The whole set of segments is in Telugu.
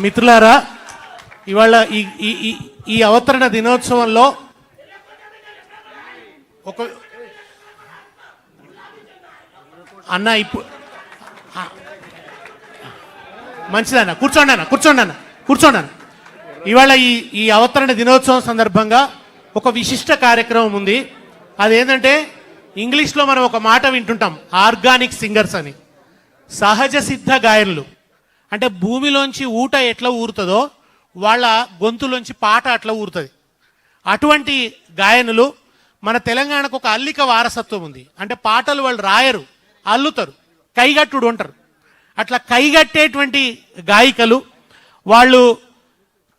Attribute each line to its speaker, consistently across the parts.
Speaker 1: మిత్రులారా, ఇవాళ ఈ అవతరణ దినోత్సవంలో ఒక అన్న ఇప్పుడు మంచిదన్న కూర్చోండి. ఇవాళ ఈ అవతరణ దినోత్సవం సందర్భంగా ఒక విశిష్ట కార్యక్రమం ఉంది. అదేంటంటే ఇంగ్లీష్లో మనం ఒక మాట వింటుంటాం, ఆర్గానిక్ సింగర్స్ అని. సహజ సిద్ధ గాయనులు అంటే భూమిలోంచి ఊట ఎట్లా ఊరుతుందో వాళ్ళ గొంతులోంచి పాట అట్లా ఊరుతుంది. అటువంటి గాయనులు మన తెలంగాణకు ఒక అల్లిక వారసత్వం ఉంది. అంటే పాటలు వాళ్ళు రాయరు, అల్లుతారు, కైగట్టుడు అంటారు. అట్లా కైగట్టేటువంటి గాయికలు వాళ్ళు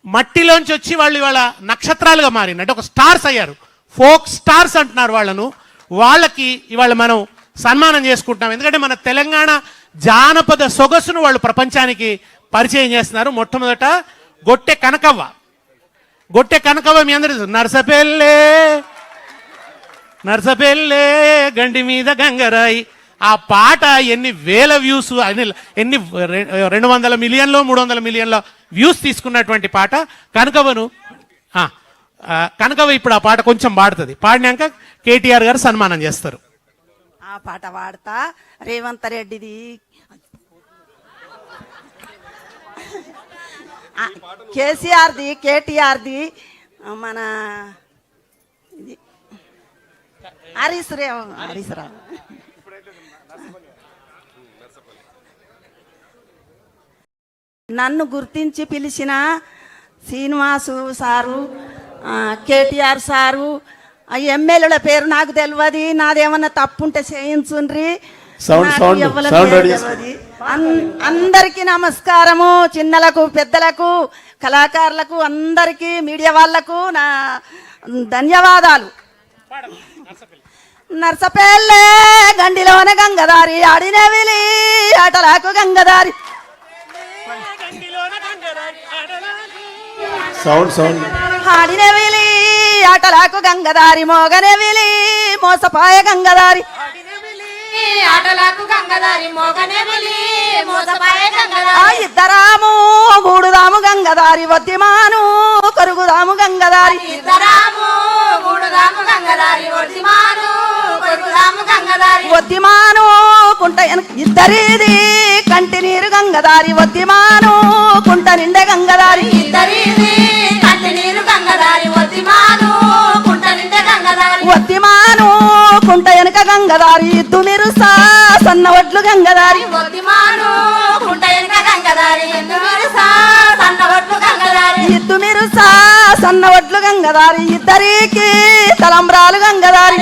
Speaker 1: మట్టిలోంచి వచ్చి వాళ్ళు ఇవాళ నక్షత్రాలుగా మారింది. అంటే ఒక స్టార్స్ అయ్యారు, ఫోక్ స్టార్స్ అంటున్నారు వాళ్ళను. వాళ్ళకి ఇవాళ మనం సన్మానం చేసుకుంటున్నాం. ఎందుకంటే మన తెలంగాణ జానపద సొగసును వాళ్ళు ప్రపంచానికి పరిచయం చేస్తున్నారు. మొట్టమొదట గొట్టె కనకవ్వ మీ అందరూ నర్సపెల్లే గండి మీద గంగరాయి. ఆ పాట ఎన్ని వేల వ్యూస్, ఎన్ని 200 మిలియన్లో 300 మిలియన్ల వ్యూస్ తీసుకున్నటువంటి పాట కనకవ్వను. కనకవ్వ ఇప్పుడు ఆ పాట కొంచెం పాడుతుంది. పాడినాక కేటీఆర్ గారు సన్మానం చేస్తారు.
Speaker 2: ఆ పాట పాడతా. రేవంత్ రెడ్డిది కేసీఆర్ది కేటీఆర్ది మన ఇది హరీష్ రావు. నన్ను గుర్తించి పిలిచిన శ్రీనివాసు సారు, కేటీఆర్ సారు, ఎమ్మెల్యేల పేరు నాకు తెలియదు. నాదేమన్నా తప్పుంటే చేయించుండ్రి. అందరికీ నమస్కారము. చిన్నలకు పెద్దలకు కళాకారులకు అందరికీ మీడియా వాళ్లకు నా ధన్యవాదాలు. నర్సపల్లె గండిలోన గంగదారి ఆడినవిలి ఆటలాకు గంగదారి ఆడినవిలి ఆటలాకు గంగదారి మోగనవిలి మోసపాయ గంగదారి ఇద్దరాము గూడుదాము గంగదారి వద్దిమాను కరుగుదాము గంగదారి వద్దిమాను కుంట ఇద్దరిది కంటి నీరు గంగదారి వద్దిమాను కుంట నిండే గంగదారి వద్దిమాను కుంట వెనుక గంగదారి ఇద్దు మీరు సన్న ఒడ్లు గంగదారి ఇద్దు మీరు సన్న ఒడ్లు గంగదారి ఇద్దరికి తలంబ్రాలు గంగదారి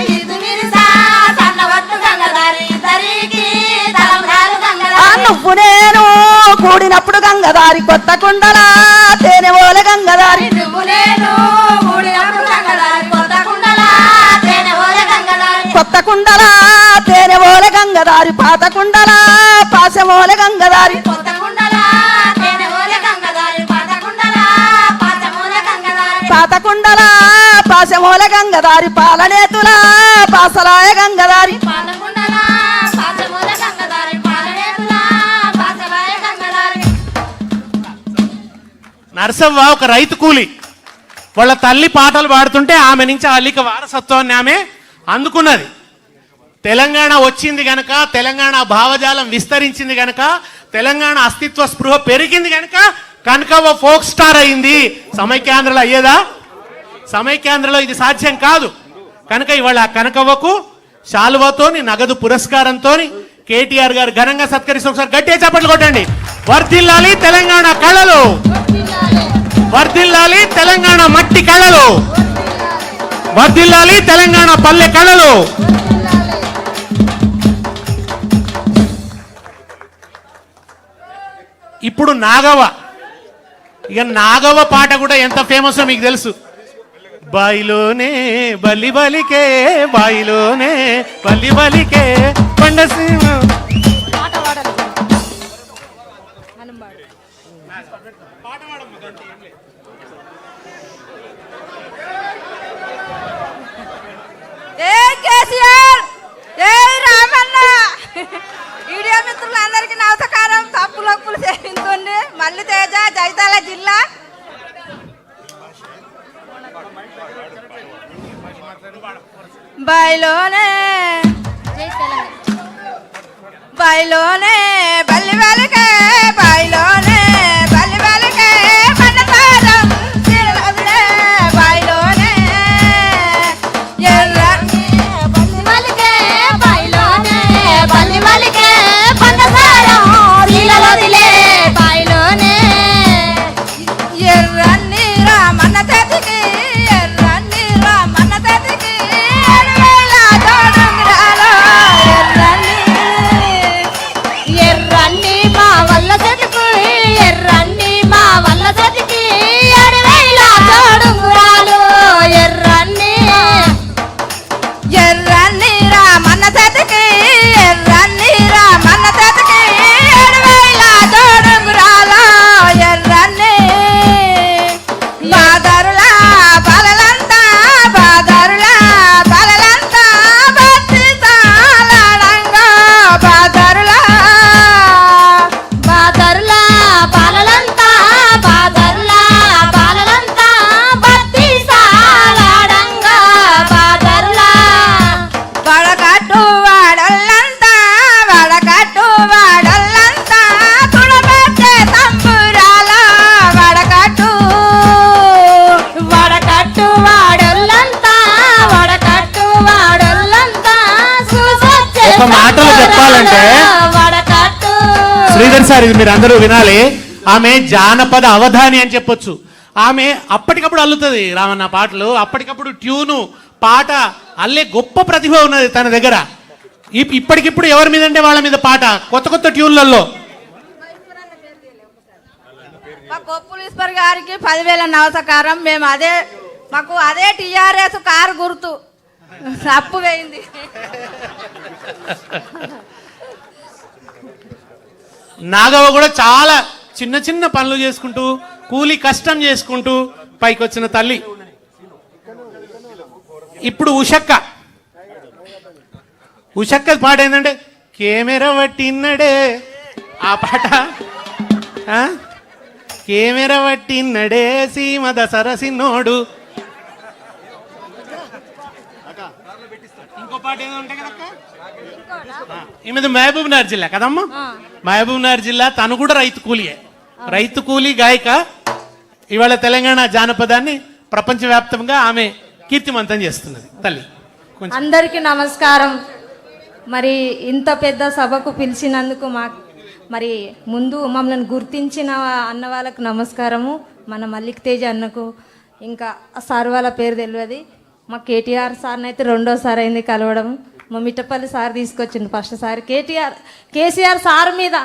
Speaker 2: నువ్వు నేను కూడినప్పుడు గంగదారి కొత్త కుండల తేనె ఓల గంగదారి కొత్త కుండల తేనె ఓల గంగదారి పాత కుండల పాశమోల గంగదారి పాత కుండల పాశమోల గంగదారి పాలనేతుల పాసలాయ గంగదారి
Speaker 1: నరసవ్వ ఒక రైతు కూలి. వాళ్ళ తల్లి పాటలు పాడుతుంటే ఆమె నుంచి అల్లిక వారసత్వాన్ని ఆమె అందుకున్నది. తెలంగాణ వచ్చింది గనక, తెలంగాణ భావజాలం విస్తరించింది గనక, తెలంగాణ అస్తిత్వ స్పృహ పెరిగింది గనక కనకవ్వ ఫోక్ స్టార్ అయింది. సమైక్యాంధ్రలో అయ్యేదా? సమైక్యాంధ్రలో ఇది సాధ్యం కాదు. కనుక ఇవాళ కనకవ్వకు శాలువాతోని నగదు పురస్కారంతో కేటీఆర్ గారు ఘనంగా సత్కరిస్తూ ఒకసారి గట్టిగా చప్పట్లు కొట్టండి. వర్ధిల్లాలి తెలంగాణ కళలు, వర్ధిల్లాలి తెలంగాణ మట్టి కళలు, వర్ధిల్లాలి తెలంగాణ పల్లె కళలు. ఇప్పుడు నాగవ, ఇక నాగవ పాట కూడా ఎంత ఫేమస్ మీకు తెలుసు. బాయిలోనే బలి బలికే, బాయిలోనే బలి బలికే పండసీమ.
Speaker 3: మీడియా మిత్రులందరికీ నమస్కారం. తప్పులొప్పులు చేయించండి.
Speaker 2: మల్లి తేజ జైతాల జిల్లా. బయలోనే బయలోనే బల్లి వెలకే బయలోనే బల్లి వెలకే పన్నపారం తిరువదిలే బయలోనే ఎర్రని
Speaker 3: బల్లి వలికే బయలోనే బల్లి వలికే పన్నసారం నీలవదిలే బయలోనే
Speaker 2: ఎర్రని రామన్న తెతికి ఎర్రని రామన్న తెతికి ఎడవేళ తోడుంగరాలో ఎర్రని
Speaker 3: ఎర్రన్ని మా వల్ల చెట్టుకు ఎర్రన్ని మా వల్ల చెట్టుకి అడవేలా తోడుంగురాలు ఎర్రన్ని
Speaker 2: ఎర్రని రామన్న తెతికి ఎర్రని రామన్న తెతికి ఎడవేళ తోడుంగరాలో ఎర్రని బాదరులా బలలంతా బాదరులా బలలంతా బత్తి తాళడంగా బాదరులా
Speaker 3: బాదర్లా బాలలంతా బాదర్లా బాలలంతా బత్తి సాలాడంగా బాదర్లా
Speaker 2: వడకట్టు వాడల్లంతా వడకట్టు వాడల్లంతా తుడబెట్టే తంబురాల వడకట్టు
Speaker 3: వడకట్టు వాడొల్లంతా వడకట్టు వాడొల్లంతా చూసొచ్చే
Speaker 1: ఒక మాటలో చెప్పాలంటే
Speaker 3: వడకట్టు
Speaker 1: శ్రీధర్ సార్, ఇది మీరు అందరూ వినాలి. ఆమె జానపద అవధాని అని చెప్పొచ్చు. ఆమె అప్పటికప్పుడు అల్లుతుంది రామన్న పాటలు, అప్పటికప్పుడు ట్యూను పాట అల్లే గొప్ప ప్రతిభ ఉన్నది తన దగ్గర. ఇప్పటికిప్పుడు ఎవరి మీద అంటే వాళ్ళ మీద పాట, కొత్త కొత్త ట్యూన్లలో.
Speaker 2: మా కొప్పులు ఈశ్వర్ గారికి 10,000 నమస్కారం. మేము మాకు అదే టిఆర్ఎస్ కారు గుర్తు అప్పు వేయింది.
Speaker 1: నాగవ్వ కూడా చాలా చిన్న చిన్న పనులు చేసుకుంటూ కూలి కష్టం చేసుకుంటూ పైకి వచ్చిన తల్లి. ఇప్పుడు ఉషక్క పాట ఏంటంటే కెమెరా పట్టిన్నడే ఆ పాట. కెమెరా పట్టిన్నడే సీమ దసరసిన్నోడు. ఇంకో పాట ఏదో ఉంటాయి కదక్క, ఈమెది మహబూబ్నగర్ జిల్లా కదమ్మా. మహబూబ్నగర్ జిల్లా, తను కూడా రైతు కూలీ గాయక. ఇవాళ తెలంగాణ జానపదాన్ని ప్రపంచవ్యాప్తంగా ఆమె కీర్తిమంతం చేస్తున్నది తల్లి.
Speaker 3: అందరికీ నమస్కారం. మరి ఇంత పెద్ద సభకు పిలిచినందుకు మరి ముందు మమ్మల్ని గుర్తించిన అన్న వాళ్ళకు నమస్కారము. మన మల్లిక్ తేజ్ అన్నకు, ఇంకా ఆ సార్ వాళ్ళ పేరు తెలియదు. మా కేటీఆర్ సార్ని అయితే రెండోసారి అయింది కలవడం. మా మిట్టపల్లి సార్ తీసుకొచ్చింది ఫస్ట్ సారి. కేసీఆర్ సార్ మీద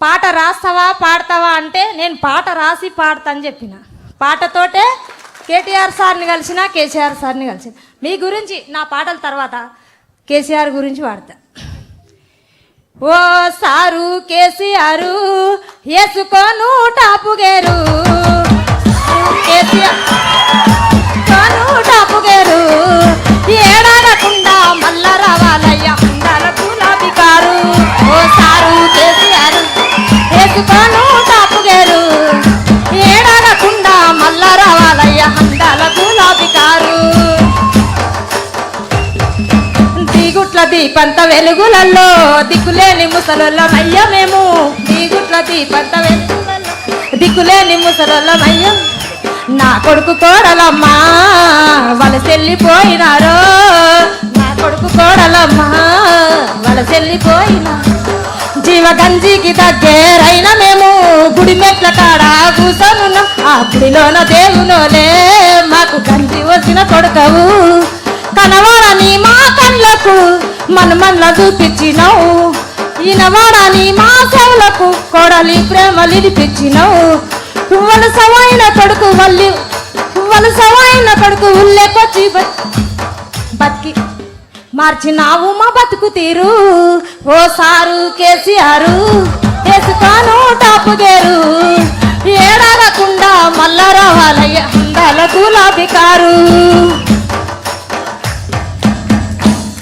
Speaker 3: పాట రాస్తావా పాడతావా అంటే నేను పాట రాసి పాడతా అని చెప్పిన. పాటతోటే కేటీఆర్ సార్ని కలిసిన, కేసీఆర్ సార్ని కలిసిన. మీ గురించి నా పాటల తర్వాత కేసీఆర్ గురించి పాడతా. ఓ సారు కేసీఆర్ వేసుకోను టాపుగేరు, కేసీఆర్ టాపుగేరు ఏడాడకుండా మల్ల రావాలయ్య అందాల గులాబీ కారు. ఓ సారు కేసీఆర్ వేసుకోను టాపుగేరు ఏడాడకుండా మల్ల రావాలయ్య అందాల గులాబీ కారు. దిగుట్ల దీపంత వెలుగులలో దిక్కులేని ముసలొల్లమయ్య మేము. దిగుట్ల దీపంత వెలుగులలో దిక్కులేని ముసలొల్లమయ్య. నా కొడుకు కోడలమ్మా వలసెళ్ళిపోయినారో, నా కొడుకు కోడలమ్మా వలసెళ్ళిపోయినా. జీవగంజికి దగ్గరైన మేము గుడి మెట్ల కాడ కూసోనున్నాం. ఆ గుడిలోన దేవునోలే మాకు గంజి వచ్చిన కొడుకవు. కనవాడని మా కళ్ళకు మనమల్ల చూపించినావు, ఈనవాడని మా చెవులకు కొడలి ప్రేమలిడిపించినావు. వలసవైన కొడుకు ఉల్లెకొచ్చి బతికి మార్చినావు మా బతుకు తీరు. ఓ సారు కేసీఆర్ వేసుకోను టాపుగేరు ఏడాడకుండా మల్ల రావాలయ్య అందాల గులాబీ కారు.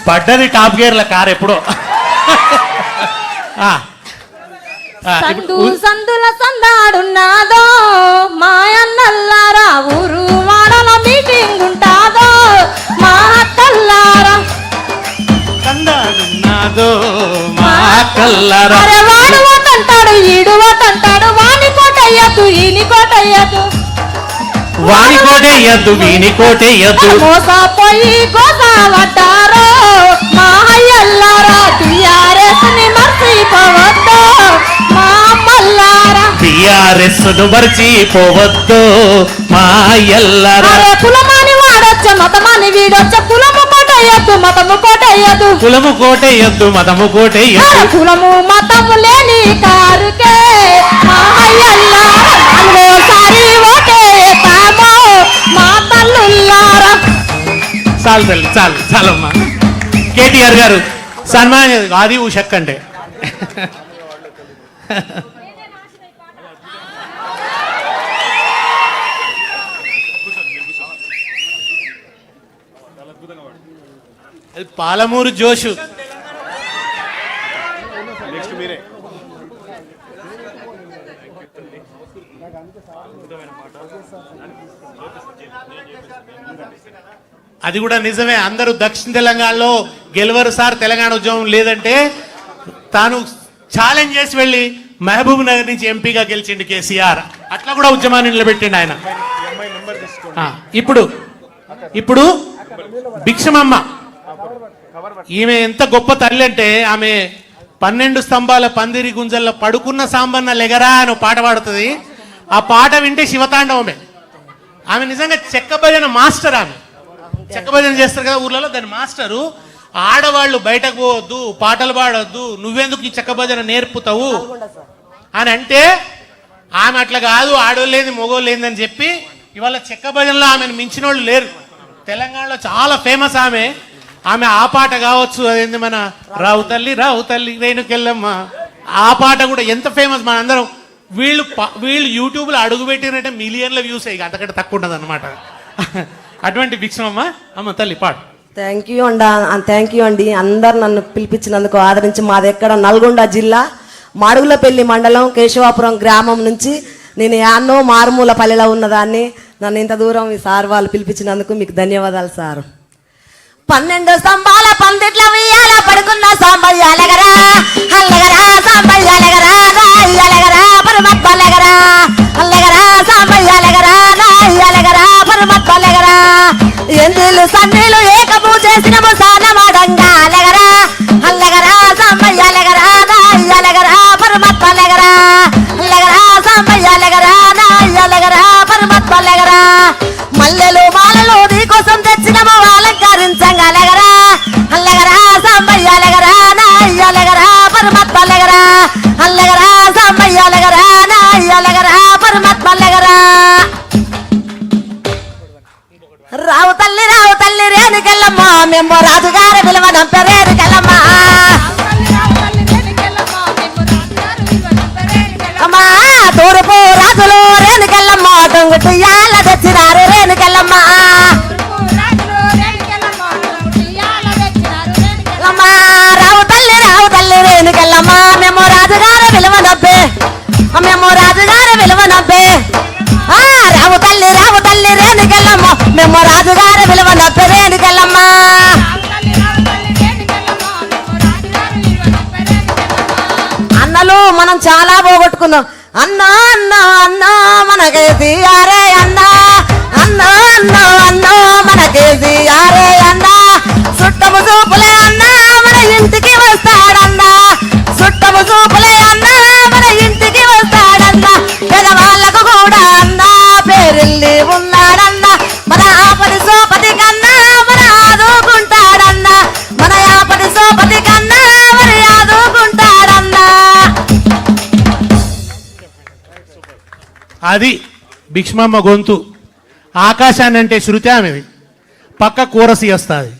Speaker 1: పడ్డది టాప్ గేర్ల కారు ఎప్పుడో.
Speaker 3: సందు సందుల సందాడున్నాదో మాయన్నల్లారా ఊరు వాడల మీటింగ్ ఉంటాదో మా అక్కల్లారా
Speaker 1: సందాడున్నాదో మా అక్కల్లారా.
Speaker 3: అరే వాడు ఓటంటాడు ఈడు ఓటంటాడు వాని కోటయ్యద్దు ఈని కోటయ్యద్దు
Speaker 1: వాని కోటేయద్దు వీని కోటేయద్దు
Speaker 3: మోసపోయి గోసావడ్డారో మా అయ్యల్లారా టిఆర్ఎస్ ని మర్చిపోవద్దు మా అమ్మల్లారా
Speaker 1: టిఆర్ఎస్ ను మర్చిపోవద్దు మా ఎల్లరా.
Speaker 3: అరే కులమాని వాడొచ్చ మతమాని వీడొచ్చ కులము కోటయ్యద్దు మతము కోటయ్యద్దు
Speaker 1: కులము కోటేయద్దు మతము కోటేయద్దు
Speaker 3: కులము మతము లేని కారుకే మా అయ్యల్లారా నాలుగోసారి ఓటేస్తామో మా తల్లుల్లారా.
Speaker 1: చాలు తల్లి చాలు చాలమ్మా. కేటీఆర్ గారు సన్మానం ఆది ఉషక్ అంటే అది పాలమూరు జోషు. అది కూడా నిజమే. అందరూ దక్షిణ తెలంగాణలో గెలవరు సార్ తెలంగాణ ఉద్యమం లేదంటే తాను ఛాలెంజ్ చేసి వెళ్ళి మహబూబ్ నగర్ నుంచి ఎంపీగా గెలిచిండు కేసీఆర్. అట్లా కూడా ఉద్యమాన్ని నిలబెట్టిండు ఆయన. ఇప్పుడు ఇప్పుడు భిక్షమమ్మ ఈమె ఎంత గొప్ప తల్లి అంటే ఆమె 12 స్తంభాల పందిరి గుంజల్లో పడుకున్న సాంబన్న లెగరా అని పాట పాడుతుంది. ఆ పాట వింటే శివతాండవమే. ఆమె నిజంగా చెక్క భజన మాస్టర్. ఆమె చెక్క భజన చేస్తారు కదా ఊర్లలో, దాని మాస్టరు. ఆడవాళ్ళు బయటకు పోవద్దు, పాటలు పాడొద్దు, నువ్వెందుకు ఈ చెక్క భజన నేర్పుతావు అని అంటే ఆమె అట్లా కాదు, ఆడోళ్ళు లేని మొగోళ్ళు లేదని చెప్పి ఇవాళ చెక్క భజనలో ఆమెను మించిన వాళ్ళు లేరు. తెలంగాణలో చాలా ఫేమస్ ఆమె. ఆమె ఆ పాట కావచ్చు, అదేంది మన రావు తల్లి రేణుకెళ్ళమ్మ, ఆ పాట కూడా ఎంత ఫేమస్. మనందరం వీళ్ళు యూట్యూబ్లో అడుగు పెట్టినట్టే మిలియన్ల వ్యూస్ అయ్యి అంతకంటే తక్కువ ఉండదు అనమాట. అటువంటి భిక్షమమ్మ అమ్మ తల్లి పాడు.
Speaker 4: థ్యాంక్ యూ అండి అందరు నన్ను పిలిపించినందుకు ఆదరించి. మాది ఎక్కడ నల్గొండ జిల్లా మాడుగులపల్లి మండలం కేశవాపురం గ్రామం నుంచి నేను యాన్నో మారుమూల పల్లెలో ఉన్నదాన్ని. నన్ను ఇంత దూరం ఈ సార్ వాళ్ళు పిలిపించినందుకు మీకు ధన్యవాదాలు సార్. 12 స్తంభాల పందిట్ల ఉయ్యాల పడుకున్న సాంబయ్యాలగరా అల్లగరా సాంబయ్యాలగరా నాయ్యాలగరా పరమత్వలగరా అల్లగరా సాంబయ్యాలగరా నాయ్యాలగరా పరమత్వలగరా ఎందిలు సన్నీలు ఏకము చేసినము సానమాడంగా అలగరా అల్లగరా సాంబయ్యాలగరా నాయ్యాలగరా పరమత్వలగరా అల్లగరా సాంబయ్యాలగరా నాయ్యాలగరా పరమత్వలగరా మల్లెలు మాలలు నీకోసం తెచ్చినము అలంకరించగలగరా అల్లగరా సాంబయ్యాలగరా నాయ్యాలగరా పరమత్వలగరా అల్లగరా సాంబయ్యాలగరా నాయ్యాలగరా పరమత్వలగరా. రావు తల్లి రేణుకెళ్ళమ్మ మేము రాజుగారి విలువ నంపరేరుకెళ్ళమ్మ అమ్మా తూర్పు రాజులు రేణుకెళ్ళమ్మ టొంగుటియాల తెచ్చినారు రేణుకెళ్ళమ్మ అమ్మా రావు తల్లి రేణుకెళ్ళమ్మ మేము రాజుగారి విలువ నబ్బే మేము రాజుగారి విలువ నబ్బే రావు తల్లి రేణుకెళ్ళమ్మ మేము రాజుగారి విలువ నబ్బే రేణుకెళ్ళమ్మ. అన్నలు మనం చాలా పోగొట్టుకున్నాం. అన్నా అన్నా అన్నా మనకేసి ఆరే అన్నా అన్నా అన్నా అన్నా మనకేసి ఆరే అన్నా చుట్టము చూపులే అన్నా మన ఇంటికి వస్తాడన్నా చుట్టము చూపులే అన్నా మన ఇంటికి వస్తాడన్నా పెదవాళ్ళకు కూడా అన్నా పేరెళ్ళి ఉన్నాడన్నా మన ఆపది సోపతి కన్నా మన ఆదుకుంటాడన్నా మన ఆపది సోపతి కన్నా మరి ఆదుకుంటాడన్నా.
Speaker 1: అది భిక్షమమ్మ గొంతు. ఆకాశాన్ని అంటే శృతి ఆమెది, పక్క కోరసి వస్తుంది.